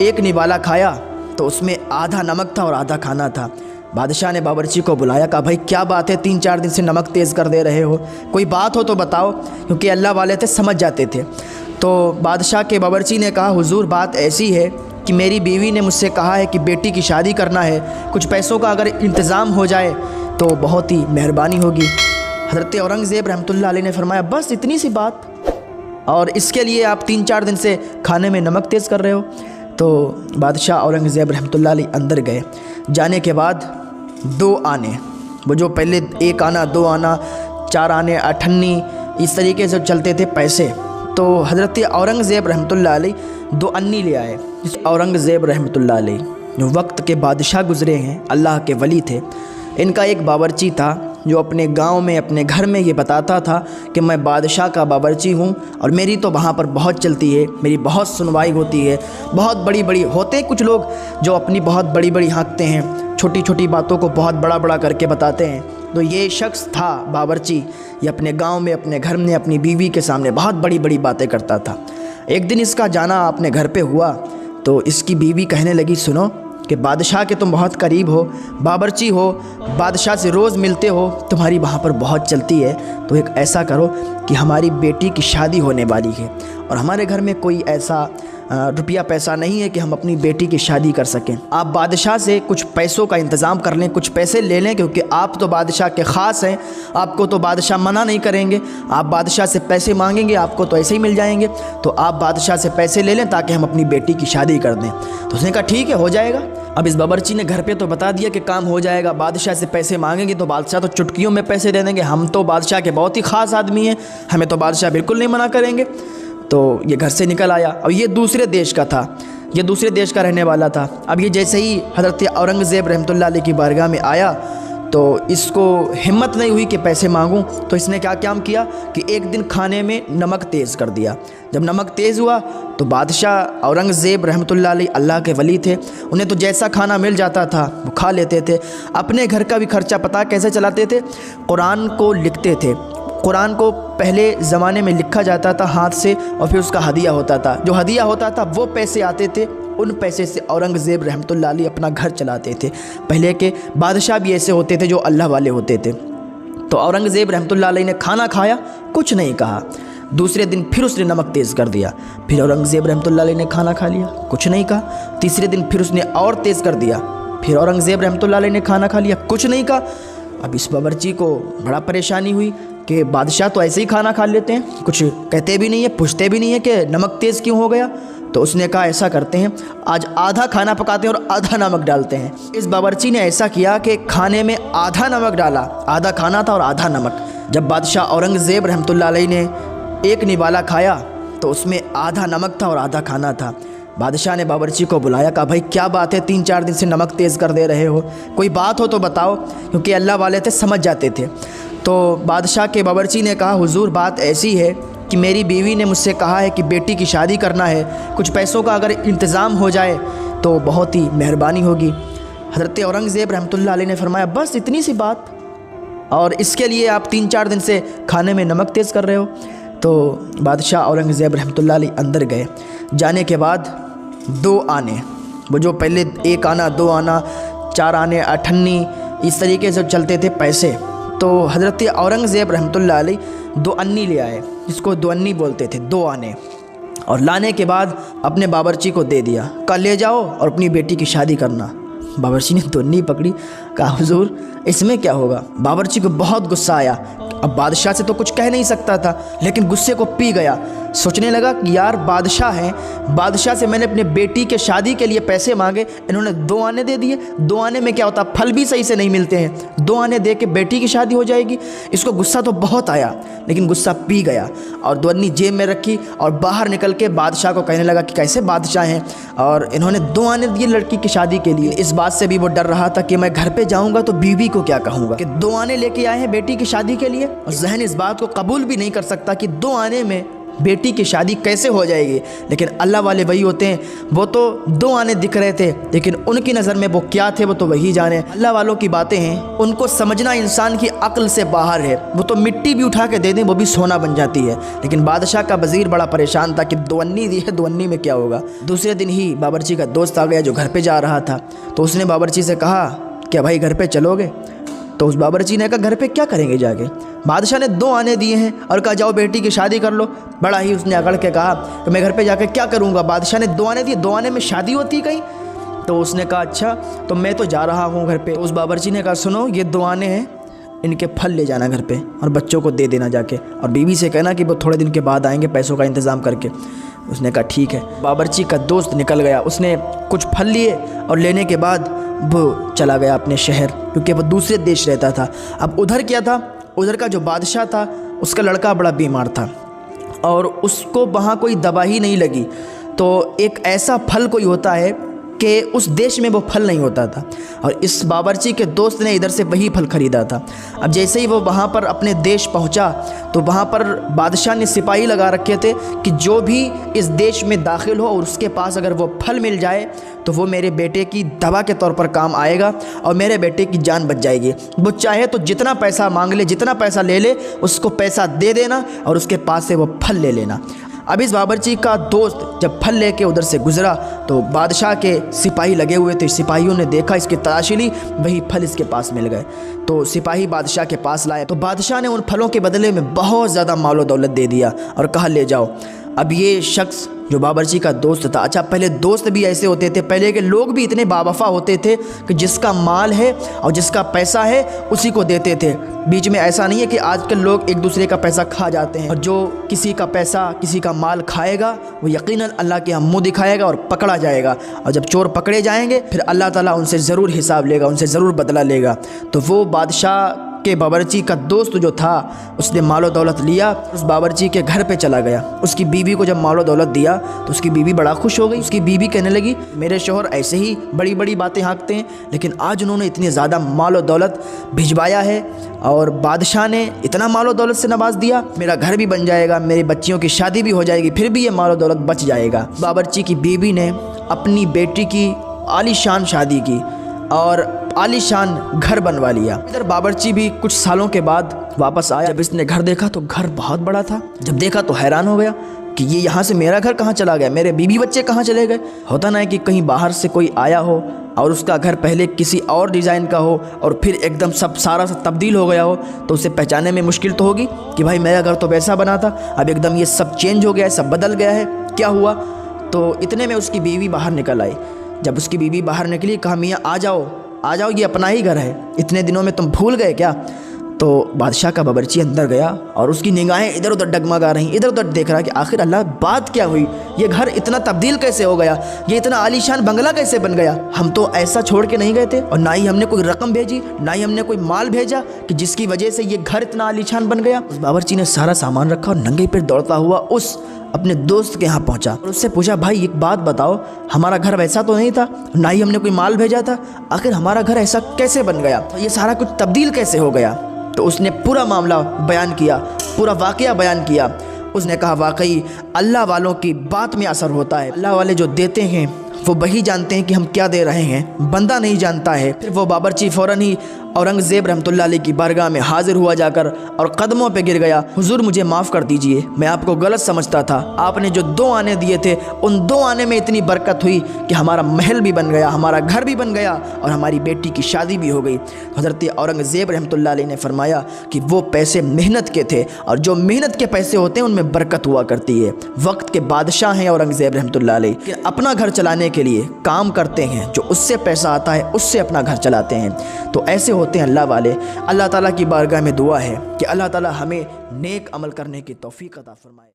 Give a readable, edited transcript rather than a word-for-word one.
एक निवाला खाया तो उसमें आधा नमक था और आधा खाना था। बादशाह ने बावर्ची को बुलाया, कहा भाई क्या बात है, 3-4 दिन से नमक तेज़ कर दे रहे हो, कोई बात हो तो बताओ, क्योंकि अल्लाह वाले थे समझ जाते थे। तो बादशाह के बावर्ची ने कहा, हुजूर बात ऐसी है कि मेरी बीवी ने मुझसे कहा है कि बेटी की शादी करना है, कुछ पैसों का अगर इंतज़ाम हो जाए तो बहुत ही मेहरबानी होगी। हज़रत औरंगज़ेब रहमतुल्लाह अलैह ने फरमाया, बस इतनी सी बात, और इसके लिए आप 3-4 दिन से खाने में नमक तेज़ कर रहे हो। तो बादशाह औरंगज़ेब रहमतुल्लाह अलैह अंदर गए। जाने के बाद 2 आने, वो जो पहले 1 आना, 2 आना, 4 आने, 8 अन्नी, इस तरीके से चलते थे पैसे। तो हज़रत औरंगज़ेब रहमतुल्लाह अलैह 2 अन्नी ले आए। औरंगज़ेब रहमतुल्लाह अलैह जो वक्त के बादशाह गुज़रे हैं, अल्लाह के वली थे। इनका एक बावर्ची था जो अपने गांव में, अपने घर में ये बताता था कि मैं बादशाह का बावर्ची हूँ और मेरी तो वहाँ पर बहुत चलती है, मेरी बहुत सुनवाई होती है। बहुत बड़ी बड़ी होते हैं कुछ लोग जो अपनी बहुत बड़ी बड़ी हाँकते हैं, छोटी छोटी बातों को बहुत बड़ा बड़ा करके बताते हैं। तो ये शख्स था बावर्ची, ये अपने गांव में, अपने घर में, अपनी बीवी के सामने बहुत बड़ी बड़ी बातें करता था। एक दिन इसका जाना अपने घर पे हुआ तो इसकी बीवी कहने लगी, सुनो कि बादशाह के तुम बहुत करीब हो, बावर्ची हो, बादशाह से रोज़ मिलते हो, तुम्हारी वहाँ पर बहुत चलती है, तो एक ऐसा करो कि हमारी बेटी की शादी होने वाली है और हमारे घर में कोई ऐसा रुपया पैसा नहीं है कि हम अपनी बेटी की शादी कर सकें। आप बादशाह से कुछ पैसों का इंतज़ाम कर लें, कुछ पैसे ले लें, क्योंकि आप तो बादशाह के ख़ास हैं, आपको तो बादशाह मना नहीं करेंगे। आप बादशाह से पैसे मांगेंगे, आपको तो ऐसे ही मिल जाएंगे, तो आप बादशाह से पैसे ले लें ताकि हम अपनी बेटी की शादी कर दें। तो उसने कहा ठीक है, हो जाएगा। अब इस बावर्ची ने घर पे तो बता दिया कि काम हो जाएगा, बादशाह से पैसे मांगेंगे तो बादशाह तो चुटकियों में पैसे दे देंगे, हम तो बादशाह के बहुत ही ख़ास आदमी हैं, हमें तो बादशाह बिल्कुल नहीं मना करेंगे। तो ये घर से निकल आया। अब ये दूसरे देश का था, ये दूसरे देश का रहने वाला था। अब ये जैसे ही हज़रत औरंगज़ेब रहमतुल्लाह अलैह की बारगाह में आया तो इसको हिम्मत नहीं हुई कि पैसे मांगूं, तो इसने क्या काम किया कि एक दिन खाने में नमक तेज़ कर दिया। जब नमक तेज़ हुआ तो बादशाह औरंगज़ेब रहमतुल्लाह अलैह अल्लाह के वली थे, उन्हें तो जैसा खाना मिल जाता था वो खा लेते थे। अपने घर का भी खर्चा पता कैसे चलाते थे, कुरान को लिखते थे। कुरान को पहले ज़माने में लिखा जाता था हाथ से और फिर उसका हदिया होता था। जो हदिया होता था वो पैसे आते थे, उन पैसे से औरंगज़ेब रहमतुल्लाह अलैह अपना घर चलाते थे। पहले के बादशाह भी ऐसे होते थे जो अल्लाह वाले होते थे। तो औरंगज़ेब रहमतुल्लाह अलैह ने खाना खाया, कुछ नहीं कहा। दूसरे दिन फिर उसने नमक तेज़ कर दिया। फिर औरंगज़ेब रहमतुल्लाह अलैह ने खाना खा लिया, कुछ नहीं कहा। तीसरे दिन फिर उसने और तेज़ कर दिया। फिर औरंगज़ेब रहमतुल्लाह अलैह ने खाना खा लिया, कुछ नहीं कहा। अब इस बावर्ची को बड़ा परेशानी हुई कि बादशाह तो ऐसे ही खाना खा लेते हैं, कुछ कहते भी नहीं है, पूछते भी नहीं है कि नमक तेज़ क्यों हो गया। तो उसने कहा ऐसा करते हैं, आज आधा खाना पकाते हैं और आधा नमक डालते हैं। इस बावर्ची ने ऐसा किया कि खाने में आधा नमक डाला, आधा खाना था और आधा नमक। जब बादशाह औरंगज़ेब रहमतुल्लाह अलैह ने एक निवाला खाया तो उसमें आधा नमक था और आधा खाना था। बादशाह ने बावर्ची को बुलाया, कहा भाई क्या बात है, 3-4 दिन से नमक तेज़ कर दे रहे हो, कोई बात हो तो बताओ, क्योंकि अल्लाह वाले थे समझ जाते थे। तो बादशाह के बावर्ची ने कहा, हुजूर बात ऐसी है कि मेरी बीवी ने मुझसे कहा है कि बेटी की शादी करना है, कुछ पैसों का अगर इंतज़ाम हो जाए तो बहुत ही मेहरबानी होगी। हज़रत औरंगज़ेब रहमतुल्लाह अलैह ने फरमाया, बस इतनी सी बात, और इसके लिए आप 3-4 दिन से खाने में नमक तेज़ कर रहे हो। तो बादशाह औरंगज़ेब रहमतुल्लाह अलैह अंदर गए। जाने के बाद 2 आने, वो जो पहले 1 आना, 2 आना, 4 आने, 8 अन्नी, इस तरीके से चलते थे पैसे। तो हज़रत औरंगज़ेब रहमतुल्लाह अलैह 2 अन्नी ले आए, जिसको 2 अन्नी बोलते थे, 2 आने, और लाने के बाद अपने बावर्ची को दे दिया, कहा ले जाओ और अपनी बेटी की शादी करना। बावर्ची ने 2 अन्नी पकड़ी, कहा हुजूर इसमें क्या होगा। बावर्ची को बहुत गुस्सा आया। अब बादशाह से तो कुछ कह नहीं सकता था, लेकिन गुस्से को पी गया। सोचने लगा कि यार बादशाह हैं, बादशाह से मैंने अपने बेटी के शादी के लिए पैसे मांगे, इन्होंने 2 आने दे दिए। 2 आने में क्या होता, फल भी सही से नहीं मिलते हैं, 2 आने दे के बेटी की शादी हो जाएगी। इसको गुस्सा तो बहुत आया, लेकिन गुस्सा पी गया और 2 अन्नी जेब में रखी और बाहर निकल के बादशाह को कहने लगा कि कैसे बादशाह हैं और इन्होंने 2 आने दिए लड़की की शादी के लिए। इस बात से भी वो डर रहा था कि मैं घर पे जाऊँगा तो बीवी को क्या कहूँगा कि 2 आने लेके आए हैं बेटी की शादी के लिए, और जहन इस बात को कबूल भी नहीं कर सकता कि 2 आने में बेटी की शादी कैसे हो जाएगी। लेकिन अल्लाह वाले वही होते हैं, वो तो 2 आने दिख रहे थे, लेकिन उनकी नज़र में वो क्या थे वो तो वही जाने। अल्लाह वालों की बातें हैं, उनको समझना इंसान की अक्ल से बाहर है। वो तो मिट्टी भी उठा के दे दें वो भी सोना बन जाती है। लेकिन बादशाह का वज़ीर बड़ा परेशान था कि 2 अन्नी दी है, 2 अन्नी में क्या होगा। दूसरे दिन ही बावर्ची का दोस्त आ गया जो घर पर जा रहा था, तो उसने बावर्ची से कहा क्या भाई घर पे चलोगे। तो उस बावर्ची ने कहा घर पे क्या करेंगे जाके। बादशाह ने 2 आने दिए हैं और कहा जाओ बेटी की शादी कर लो। बड़ा ही उसने अकड़ के कहा कि मैं घर पे जाके क्या करूँगा। बादशाह ने 2 आने दिए, 2 आने में शादी होती कहीं। तो उसने कहा अच्छा तो मैं तो जा रहा हूँ घर पे। तो उस बावर्ची ने कहा सुनो ये 2 आने हैं, इनके फल ले जाना घर पे और बच्चों को दे देना जाके, और बीवी से कहना कि वो थोड़े दिन के बाद आएंगे पैसों का इंतज़ाम करके। उसने कहा ठीक है। बावर्ची का दोस्त निकल गया, उसने कुछ फल लिए और लेने के बाद वो चला गया अपने शहर, क्योंकि वो दूसरे देश रहता था। अब उधर क्या था, उधर का जो बादशाह था उसका लड़का बड़ा बीमार था और उसको वहाँ कोई दवा ही नहीं लगी। तो एक ऐसा फल कोई होता है कि उस देश में वो फल नहीं होता था, और इस बावर्ची के दोस्त ने इधर से वही फल ख़रीदा था। अब जैसे ही वो वहाँ पर अपने देश पहुँचा तो वहाँ पर बादशाह ने सिपाही लगा रखे थे कि जो भी इस देश में दाखिल हो और उसके पास अगर वो फल मिल जाए तो वो मेरे बेटे की दवा के तौर पर काम आएगा और मेरे बेटे की जान बच जाएगी। वो चाहे तो जितना पैसा मांग ले, जितना पैसा ले ले, उसको पैसा दे देना और उसके पास से वो फल ले लेना। अब इस बावर्ची का दोस्त जब फल लेके उधर से गुजरा तो बादशाह के सिपाही लगे हुए थे। सिपाहियों ने देखा, इसकी तलाशी ली, वही फल इसके पास मिल गए। तो सिपाही बादशाह के पास लाए तो बादशाह ने उन फलों के बदले में बहुत ज़्यादा मालो दौलत दे दिया और कहा ले जाओ। अब ये शख्स जो बावर्ची का दोस्त था, अच्छा पहले दोस्त भी ऐसे होते थे, पहले के लोग भी इतने बावफा होते थे कि जिसका माल है और जिसका पैसा है उसी को देते थे। बीच में ऐसा नहीं है कि आजकल लोग एक दूसरे का पैसा खा जाते हैं, और जो किसी का पैसा किसी का माल खाएगा वो यकीनन अल्लाह के यहाँ मुँह दिखाएगा और पकड़ा जाएगा, और जब चोर पकड़े जाएंगे फिर अल्लाह ताला उनसे ज़रूर हिसाब लेगा, उनसे ज़रूर बदला लेगा। तो वो बादशाह के बावर्ची का दोस्त जो था उसने मालो दौलत लिया, उस बावर्ची के घर पे चला गया। उसकी बीवी को जब मालो दौलत दिया तो उसकी बीवी बड़ा खुश हो गई। उसकी बीवी कहने लगी मेरे शौहर ऐसे ही बड़ी बड़ी बातें हाँकते हैं, लेकिन आज उन्होंने इतनी ज़्यादा मालो दौलत भिजवाया है और बादशाह ने इतना मालो दौलत से नवाज दिया, मेरा घर भी बन जाएगा, मेरी बच्चियों की शादी भी हो जाएगी, फिर भी ये मालो दौलत बच जाएगा। बावर्ची की बीवी ने अपनी बेटी की आलीशान शादी की और आलीशान घर बनवा लिया। इधर बावर्ची भी कुछ सालों के बाद वापस आया। जब इसने घर देखा तो घर बहुत बड़ा था। जब देखा तो हैरान हो गया कि ये यहाँ से मेरा घर कहाँ चला गया, मेरे बीवी बच्चे कहाँ चले गए। होता ना है कि कहीं बाहर से कोई आया हो और उसका घर पहले किसी और डिज़ाइन का हो और फिर एकदम सब सारा सा तब्दील हो गया हो, तो उसे पहचानने में मुश्किल तो होगी कि भाई मेरा घर तो वैसा बना था, अब एकदम ये सब चेंज हो गया है, सब बदल गया है, क्या हुआ। तो इतने में उसकी बीवी बाहर निकल आई। जब उसकी बीवी बाहर निकली कहा मियाँ आ जाओ आ जाओ, ये अपना ही घर है, इतने दिनों में तुम भूल गए क्या। तो बादशाह का बावर्ची अंदर गया और उसकी निगाहें इधर उधर डगमगा रहीं, इधर उधर देख रहा कि आखिर अल्लाह बात क्या हुई, ये घर इतना तब्दील कैसे हो गया, ये इतना आलीशान बंगला कैसे बन गया। हम तो ऐसा छोड़ के नहीं गए थे और ना ही हमने कोई रकम भेजी, ना ही हमने कोई माल भेजा कि जिसकी वजह से ये घर इतना आलीशान बन गया। उस बावर्ची ने सारा सामान रखा और नंगे पैर दौड़ता हुआ उस अपने दोस्त के यहाँ पहुँचा और उससे पूछा भाई एक बात बताओ, हमारा घर वैसा तो नहीं था, ना ही हमने कोई माल भेजा था, आखिर हमारा घर ऐसा कैसे बन गया, ये सारा कुछ तब्दील कैसे हो गया। तो उसने पूरा मामला बयान किया, पूरा वाक़या बयान किया। उसने कहा वाकई अल्लाह वालों की बात में असर होता है, अल्लाह वाले जो देते हैं वो वही जानते हैं कि हम क्या दे रहे हैं, बंदा नहीं जानता है। फिर वो बावर्ची फ़ौरन ही औरंगज़ेब रहमतुल्लाह अलैह की बारगाह में हाजिर हुआ जाकर और कदमों पे गिर गया, हुजूर मुझे माफ़ कर दीजिए, मैं आपको गलत समझता था, आपने जो 2 आने दिए थे उन 2 आने में इतनी बरकत हुई कि हमारा महल भी बन गया, हमारा घर भी बन गया और हमारी बेटी की शादी भी हो गई। हज़रत औरंगज़ेब रहमतुल्लाह अलैह ने फरमाया कि वो पैसे मेहनत के थे और जो मेहनत के पैसे होते हैं उनमें बरकत हुआ करती है। वक्त के बादशाह हैं औरंगज़ेब रहमतुल्लाह अलैह, कि अपना घर चलाने के लिए काम करते हैं, जो उससे पैसा आता है उससे अपना घर चलाते हैं। तो ऐसे होते हैं अल्लाह वाले। अल्लाह ताला की बारगाह में दुआ है कि अल्लाह ताला हमें नेक अमल करने की तौफीक अता फरमाए।